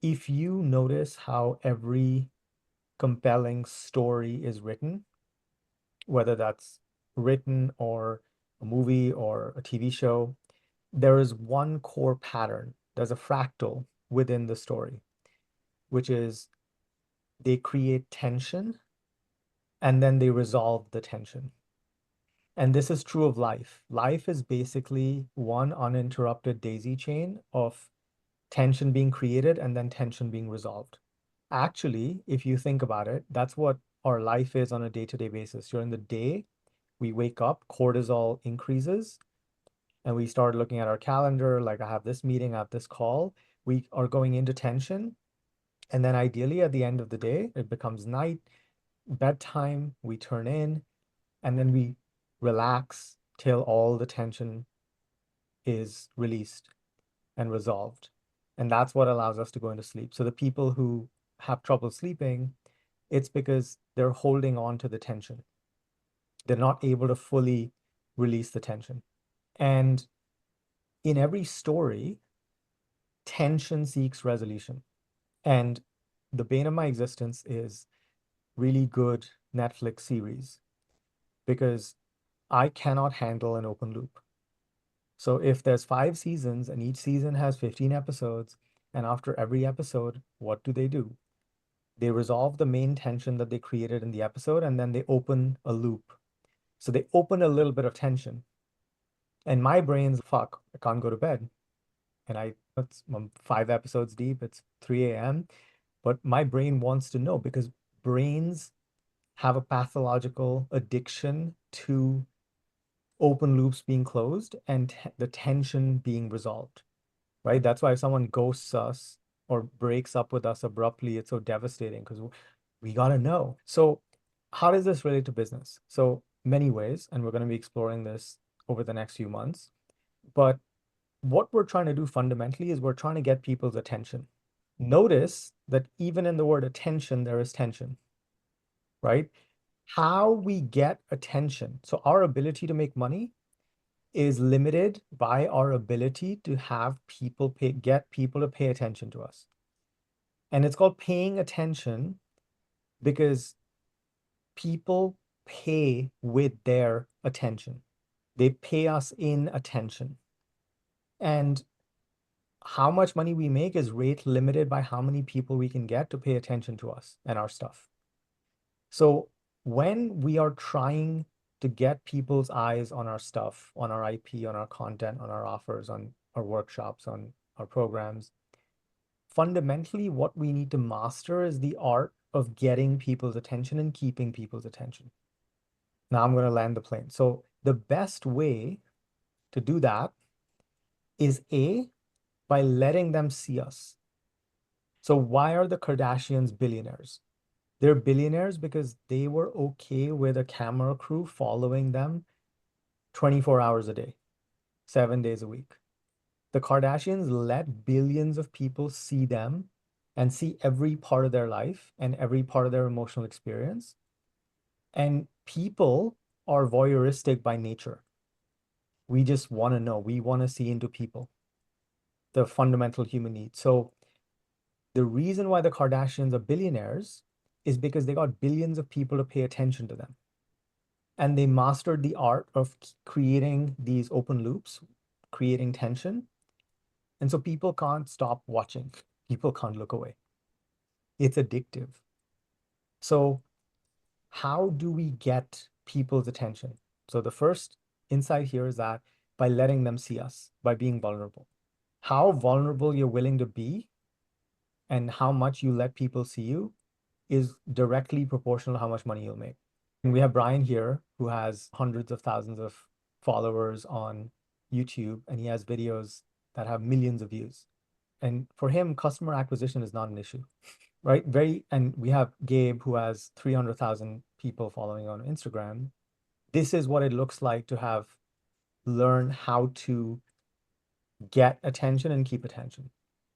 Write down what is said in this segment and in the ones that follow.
if you notice how every compelling story is written, whether that's written or a movie or a TV show, there is one core pattern. There's a fractal within the story, which is they create tension and then they resolve the tension. And this is true of life. Life is basically one uninterrupted daisy chain of tension being created and then tension being resolved. Actually, if you think about it, that's what our life is on a day-to-day basis. During the day, we wake up, cortisol increases, and we start looking at our calendar, like I have this meeting, I have this call. We are going into tension. And then ideally at the end of the day, it becomes night, bedtime, we turn in, and then we relax till all the tension is released and resolved. And that's what allows us to go into sleep. So the people who have trouble sleeping, it's because they're holding on to the tension. They're not able to fully release the tension. And in every story, tension seeks resolution. And the bane of my existence is really good Netflix series because I cannot handle an open loop. So if there's 5 seasons and each season has 15 episodes, and after every episode, what do? They resolve the main tension that they created in the episode, and then they open a loop. So they open a little bit of tension. And my brain's fuck, I can't go to bed. And I'm 5 episodes deep, it's 3 a.m. But my brain wants to know because brains have a pathological addiction to open loops being closed and the tension being resolved, right? That's why if someone ghosts us or breaks up with us abruptly, it's so devastating because we got to know. So, how does this relate to business? So, many ways, and we're going to be exploring this over the next few months. But what we're trying to do fundamentally is we're trying to get people's attention. Notice that even in the word attention, there is tension, right? How we get attention. So, our ability to make money is limited by our ability to have people get people to pay attention to us. And it's called paying attention because people pay with their attention. They pay us in attention. And how much money we make is rate limited by how many people we can get to pay attention to us and our stuff. So when we are trying to get people's eyes on our stuff, on our IP, on our content, on our offers, on our workshops, on our programs, fundamentally what we need to master is the art of getting people's attention and keeping people's attention. Now I'm going to land the plane. So the best way to do that is by letting them see us. So why are the Kardashians billionaires? They're billionaires because they were okay with a camera crew following them 24 hours a day, 7 days a week. The Kardashians let billions of people see them and see every part of their life and every part of their emotional experience. And people are voyeuristic by nature. We just want to know. We want to see into people, the fundamental human need. So the reason why the Kardashians are billionaires is because they got billions of people to pay attention to them. And they mastered the art of creating these open loops, creating tension. And so people can't stop watching. People can't look away. It's addictive. So how do we get people's attention? So the first insight here is that by letting them see us, by being vulnerable. How vulnerable you're willing to be and how much you let people see you is directly proportional to how much money you'll make. And we have Brian here who has hundreds of thousands of followers on YouTube, and he has videos that have millions of views. And for him, customer acquisition is not an issue, right? And we have Gabe who has 300,000 people following on Instagram. This is what it looks like to have learn how to get attention and keep attention.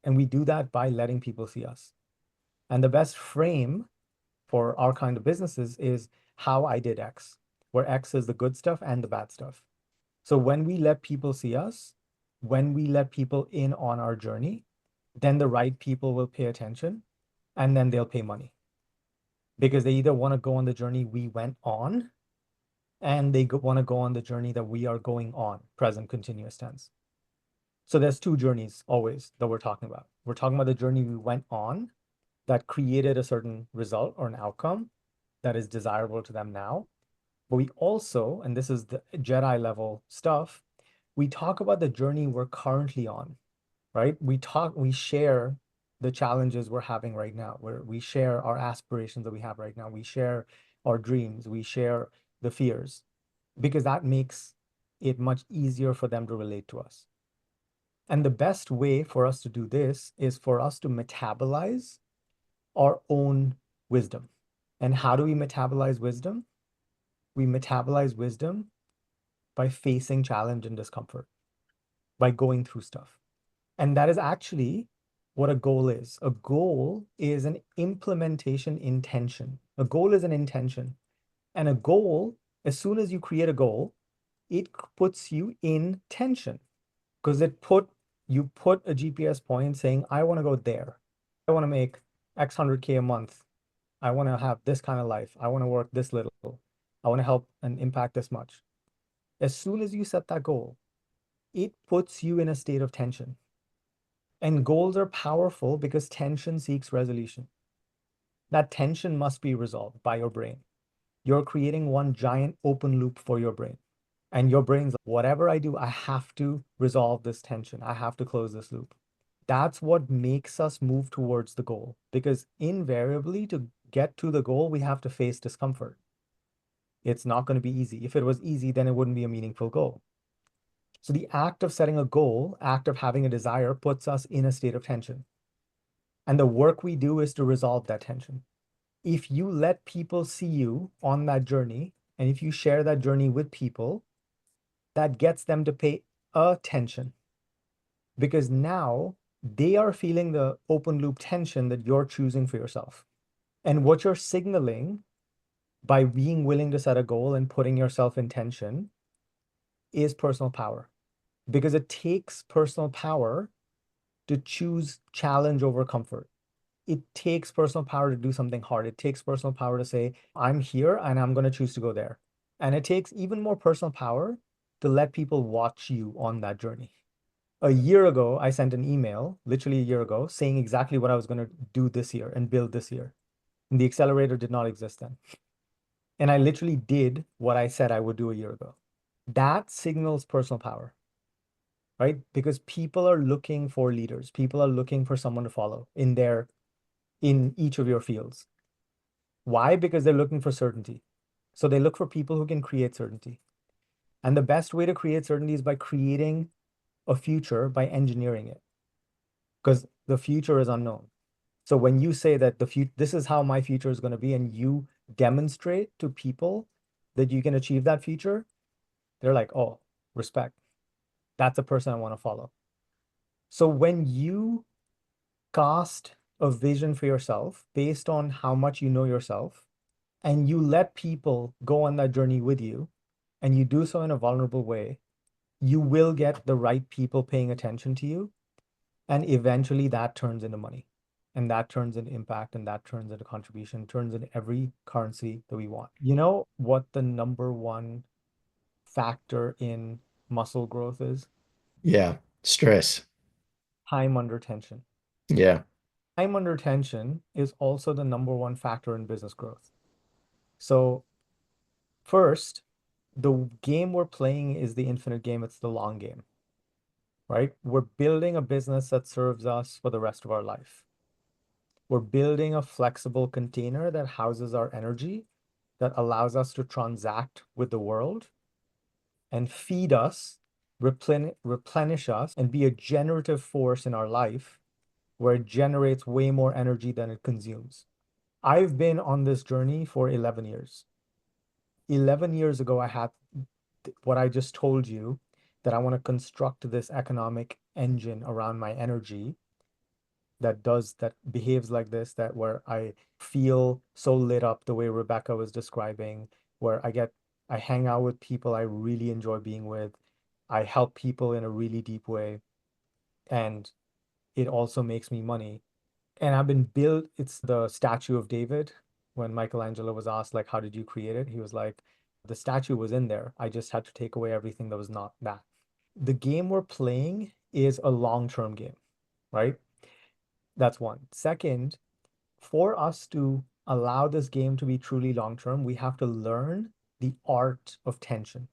And we do that by letting people see us. And the best frame for our kind of businesses is how I did X, where X is the good stuff and the bad stuff. So when we let people see us, when we let people in on our journey, then the right people will pay attention and then they'll pay money because they either want to go on the journey we went on and they want to go on the journey that we are going on, present continuous tense. So there's two journeys always that we're talking about. We're talking about the journey we went on that created a certain result or an outcome that is desirable to them now. But we also, and this is the Jedi level stuff, we talk about the journey we're currently on, right? We share the challenges we're having right now, where we share our aspirations that we have right now. We share our dreams, we share the fears, because that makes it much easier for them to relate to us. And the best way for us to do this is for us to metabolize our own wisdom. And how do we metabolize wisdom? We metabolize wisdom by facing challenge and discomfort, by going through stuff. And that is actually what a goal is. A goal is an implementation intention. A goal is an intention. And a goal, as soon as you create a goal, it puts you in tension because you put a GPS point saying, I want to go there. I want to make X 100K a month. I want to have this kind of life. I want to work this little. I want to help and impact this much. As soon as you set that goal, it puts you in a state of tension. And goals are powerful because tension seeks resolution. That tension must be resolved by your brain. You're creating one giant open loop for your brain. And your brain's like, whatever I do, I have to resolve this tension. I have to close this loop. That's what makes us move towards the goal. Because invariably, to get to the goal, we have to face discomfort. It's not going to be easy. If it was easy, then it wouldn't be a meaningful goal. So the act of setting a goal, act of having a desire, puts us in a state of tension. And the work we do is to resolve that tension. If you let people see you on that journey, and if you share that journey with people, that gets them to pay attention because now they are feeling the open loop tension that you're choosing for yourself. And what you're signaling by being willing to set a goal and putting yourself in tension is personal power because it takes personal power to choose challenge over comfort. It takes personal power to do something hard. It takes personal power to say, I'm here and I'm going to choose to go there. And it takes even more personal power to let people watch you on that journey. A year ago, I sent an email, literally a year ago, saying exactly what I was going to do this year and build this year. And the accelerator did not exist then. And I literally did what I said I would do a year ago. That signals personal power, right? Because people are looking for leaders. People are looking for someone to follow in each of your fields. Why? Because they're looking for certainty. So they look for people who can create certainty. And the best way to create certainty is by creating a future by engineering it. Because the future is unknown. So when you say that this is how my future is going to be, and you demonstrate to people that you can achieve that future, they're like, oh, respect. That's a person I want to follow. So when you cast a vision for yourself based on how much you know yourself, and you let people go on that journey with you, and you do so in a vulnerable way, you will get the right people paying attention to you. And eventually that turns into money. And that turns into impact, and that turns into contribution, turns into every currency that we want. You know what the number one factor in muscle growth is? Yeah. Stress. Time under tension. Yeah. Time under tension is also the number one factor in business growth. So first, the game we're playing is the infinite game. It's the long game, right? We're building a business that serves us for the rest of our life. We're building a flexible container that houses our energy, that allows us to transact with the world and feed us, replenish us, and be a generative force in our life where it generates way more energy than it consumes. I've been on this journey for 11 years. 11 years ago, I had what I just told you, that I want to construct this economic engine around my energy that behaves like this, that where I feel so lit up the way Rebecca was describing, where I hang out with people I really enjoy being with. I help people in a really deep way. And it also makes me money. And I've been built, it's the statue of David. When Michelangelo was asked, like, how did you create it? He was like, the statue was in there. I just had to take away everything that was not that. The game we're playing is a long-term game, right? That's one. Second, for us to allow this game to be truly long-term, we have to learn the art of tension,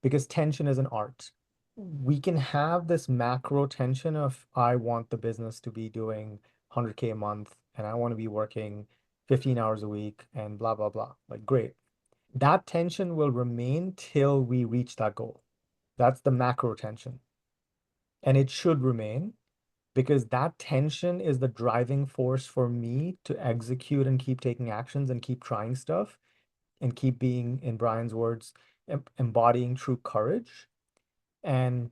because tension is an art. We can have this macro tension of, I want the business to be doing 100K a month and I want to be working 15 hours a week and blah, blah, blah. Like, great. That tension will remain till we reach that goal. That's the macro tension. And it should remain, because that tension is the driving force for me to execute and keep taking actions and keep trying stuff and keep being, in Brian's words, embodying true courage, and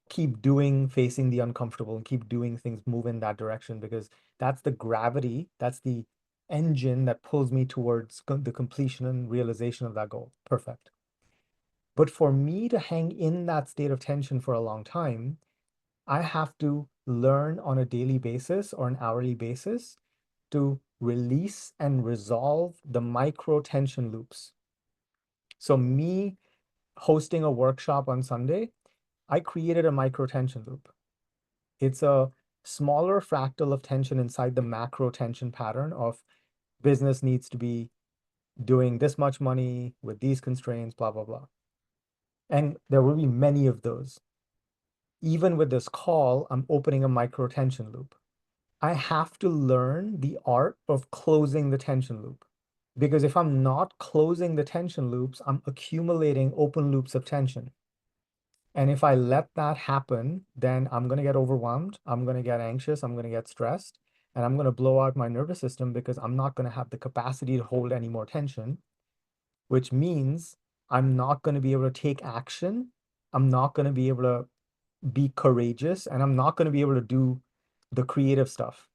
keep doing, facing the uncomfortable, and keep doing things, move in that direction, because that's the gravity, that's the engine that pulls me towards the completion and realization of that goal. Perfect. But for me to hang in that state of tension for a long time, I have to learn on a daily basis or an hourly basis to release and resolve the micro tension loops. So me hosting a workshop on Sunday, I created a micro tension loop. It's a smaller fractal of tension inside the macro tension pattern of business needs to be doing this much money with these constraints, blah, blah, blah. And there will be many of those. Even with this call, I'm opening a micro tension loop. I have to learn the art of closing the tension loop. Because if I'm not closing the tension loops, I'm accumulating open loops of tension. And if I let that happen, then I'm going to get overwhelmed. I'm going to get anxious. I'm going to get stressed. And I'm going to blow out my nervous system because I'm not going to have the capacity to hold any more tension, which means I'm not going to be able to take action. I'm not going to be able to be courageous. And I'm not going to be able to do the creative stuff.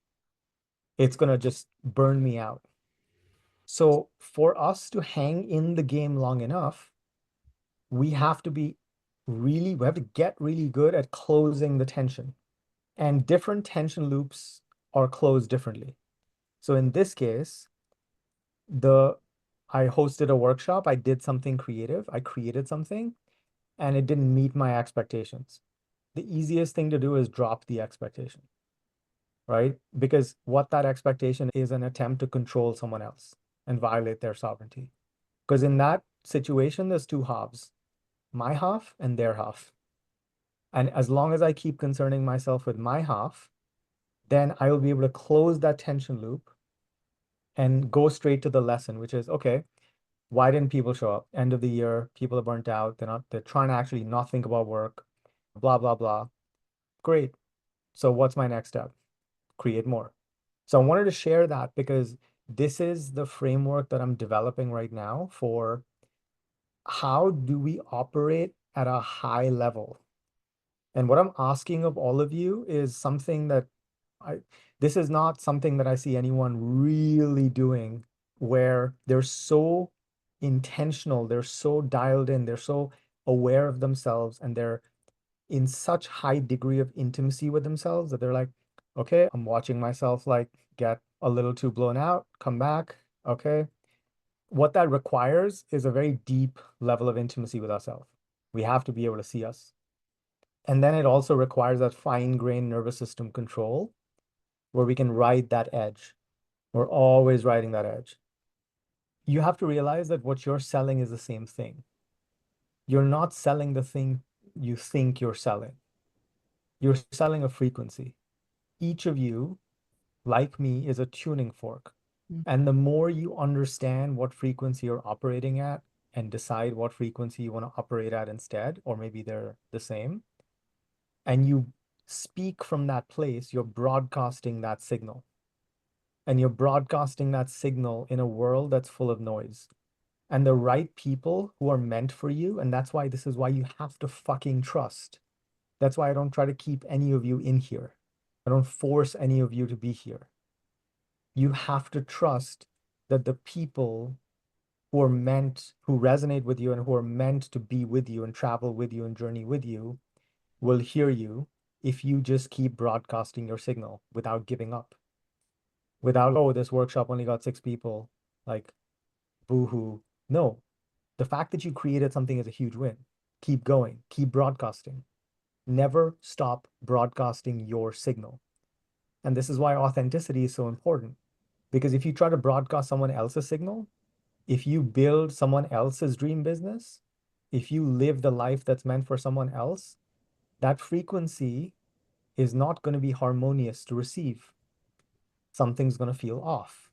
It's going to just burn me out. So for us to hang in the game long enough, we have to be we have to get really good at closing the tension. And different tension loops are closed differently. So in this case, I hosted a workshop, I did something creative, I created something, and it didn't meet my expectations. The easiest thing to do is drop the expectation, right? Because what that expectation is an attempt to control someone else and violate their sovereignty. Because in that situation, there's two halves, my half and their half. And as long as I keep concerning myself with my half, then I will be able to close that tension loop and go straight to the lesson, which is, okay, why didn't people show up? End of the year, people are burnt out. They're trying to actually not think about work, blah, blah, blah. Great. So what's my next step? Create more. So I wanted to share that because this is the framework that I'm developing right now for how do we operate at a high level. And what I'm asking of all of you is something that I, this is not something that I see anyone really doing, where they're so intentional, they're so dialed in, they're so aware of themselves, and they're in such high degree of intimacy with themselves that they're like, okay, I'm watching myself like get a little too blown out, come back. Okay. What that requires is a very deep level of intimacy with ourselves. We have to be able to see us. And then it also requires that fine-grained nervous system control where we can ride that edge. We're always riding that edge. You have to realize that what you're selling is the same thing. You're not selling the thing you think you're selling. You're selling a frequency. Each of you, like me, is a tuning fork. And the more you understand what frequency you're operating at and decide what frequency you want to operate at instead, or maybe they're the same, and you speak from that place, you're broadcasting that signal. And you're broadcasting that signal in a world that's full of noise. And the right people who are meant for you, and that's why this is why you have to fucking trust. That's why I don't try to keep any of you in here. I don't force any of you to be here. You have to trust that the people who are meant, who resonate with you and who are meant to be with you and travel with you and journey with you will hear you if you just keep broadcasting your signal without giving up, without, oh, this workshop only got 6 people, like, boo-hoo. No, the fact that you created something is a huge win. Keep going, keep broadcasting. Never stop broadcasting your signal. And this is why authenticity is so important. Because if you try to broadcast someone else's signal, if you build someone else's dream business, if you live the life that's meant for someone else, that frequency is not going to be harmonious to receive. Something's going to feel off.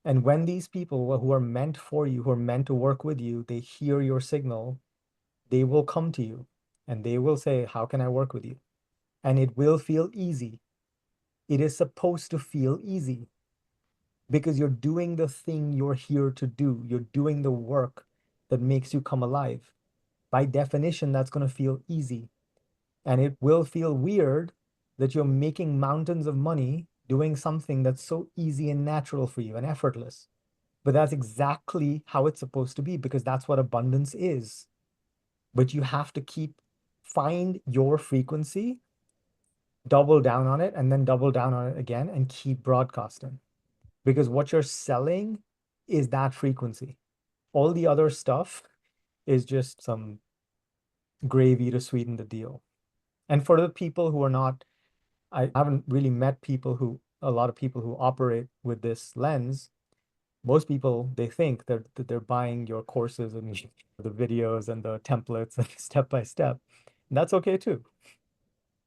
And when these people who are meant for you, who are meant to work with you, they hear your signal, they will come to you and they will say, how can I work with you? And it will feel easy. It is supposed to feel easy because you're doing the thing you're here to do. You're doing the work that makes you come alive. By definition, that's going to feel easy. And it will feel weird that you're making mountains of money doing something that's so easy and natural for you and effortless. But that's exactly how it's supposed to be because that's what abundance is. But you have to find your frequency, double down on it, and then double down on it again and keep broadcasting. Because what you're selling is that frequency. All the other stuff is just some gravy to sweeten the deal. And for the people who are not, I haven't really met a lot of people who operate with this lens. Most people, they think that they're buying your courses and the videos and the templates and step by step. And that's okay too.